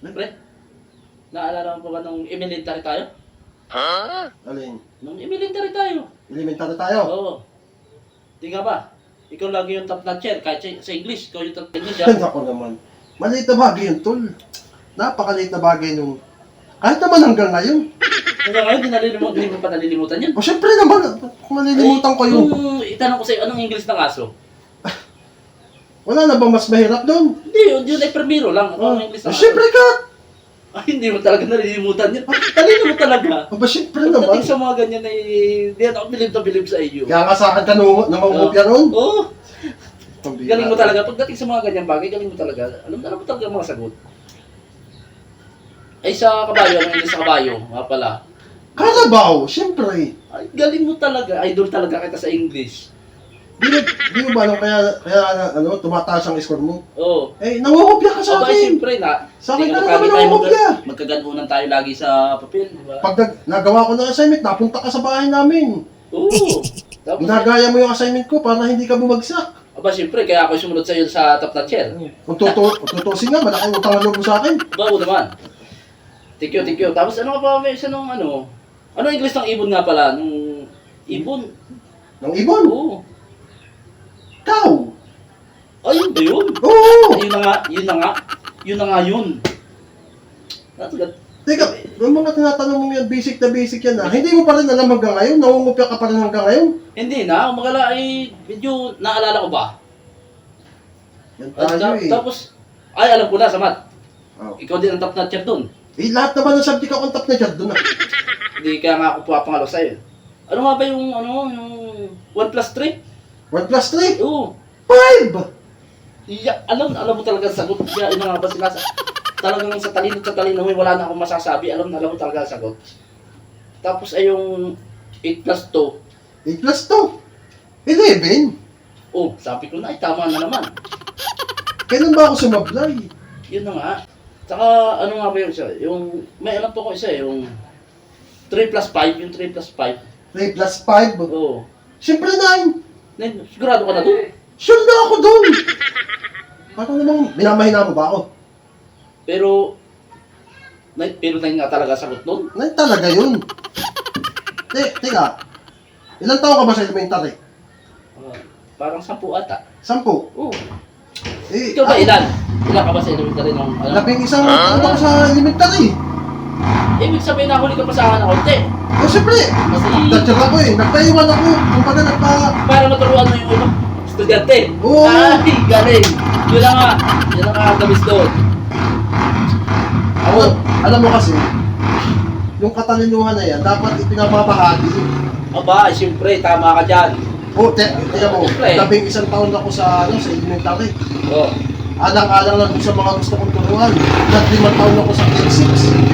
Pre, naalala mo pa ba nung elementary tayo? Alin? Nung elementary tayo. Elementary tayo. Oo. Tingnan ba? Ikaw lagi yung top notcher, kahit sa English, ikaw yung top English. Ako naman. Maliit na bagay yun, tol. Napakaliit na bagay nung... Kahit naman hanggang ngayon. Hanggang ngayon, hindi mo pa nalilimutan yun. O syempre naman, kung malilimutan ko yun. Kung itanong ko sa'yo, anong English ng aso? Wala na bang mas mahirap doon? Hindi, yun ay primero lang. Anong English ng aso? Syempre ka! Ay, hindi mo talaga nalilimutan yun. Talino mo talaga. Aba, syempre naman. Pagdating sa mga ganyan ay, hindi ako bilib na bilib sa iyo. Kaya nga sa akin ka namangupya noon. Oo. Galing mo talaga. Pagdating sa mga ganyan bagay, galing mo talaga. Alam mo talaga ang mga sagot. Ay, sa kabayo, ang English sa kabayo, nga pala. Carabao, syempre. Ay, galing mo talaga. Idol talaga kita sa English. Di mo ba kaya tumataas ang score mo? Oo. Eh, nangungupya ka sa Aba, akin. siyempre na. Sa akin Tingnan ka mo, naman tayo nangungupya. magkaganunan tayo lagi sa papel, di ba? Pag nagawa ko ng assignment, napunta ka sa bahay namin. Oo. Tapos, Ginagaya mo yung assignment ko para hindi ka bumagsak. aba, siyempre, kaya ako sumunod sa'yo sa top notcher. Kung tutusin nga, malaking utang ang loob mo sa akin. Bago naman. Thank you. Tapos ano ka pa, may isa nung ano? Ano ang English ng ibon nga pala? Nung ibon? Ng ibon? Oo. Cow! Ay, yun ba yun? Oo! Ay, yun na nga yun. Natagad. Teka, yung mga tinatanong mo yan, basic na basic yan Hindi mo pa rin alam hanggang ngayon? Nangungupya ka pa rin hanggang ngayon? Hindi na, magala ay medyo naalala ko ba? Yan At tayo eh. tapos, ay alam ko na sa math. Oh. Ikaw din ang top notcher dun. Eh, lahat naman ng subject ako top na dyan doon Hindi kaya nga ako pumapangalo sa'yo. Ano nga ba yung 1 plus 3? 1 plus 3? Oo. 5! Alam mo talaga ang sagot. Kaya ino nga ba sila talagang sa talino mo, wala na akong masasabi. Alam mo talaga ang sagot. Tapos ay yung 8 plus 2. 8 plus 2? 11? Oh, sabi ko na, ay tama na naman. Kailan ba ako sumablay? Yun na nga. Tsaka ano nga ba yun siya? Yung, may alam po ko isa yung 3 plus 5, yung 3 plus 5. 3 plus 5? Oo. Siyempre 9! Sigurado ka na doon? Sure na ako doon! Parang namang minamahina mo ba ako? Pero 9 nga talaga sagot nun. 9 talaga yun. Teka, ilang taon ka ba sa elementary? Parang 10 ata. 10? Oo. Eh, Ikaw ba ilan? Ilan ka ba sa elementary nung ano? 11 taon ako sa elementary. Ibig sabihin na huli ka pa sa akin ng konti. Eh, siyempre, nagtatsyag ako eh. Nagpaiwan ako. Kung baga Para maturuan mo yung ibang estudyante. Oo. Ay, galing. Yun lang nga ang gamis doon. Alam mo kasi, yung katalinuhan na yan, dapat ipinapabahagi. Aba, siyempre, tama ka dyan. Tingnan mo, Siyempre. 11 taon ako sa elementary. Oo. Alang-alang lang sa mga gusto kong turuan. 5 taon ako sa grade 6.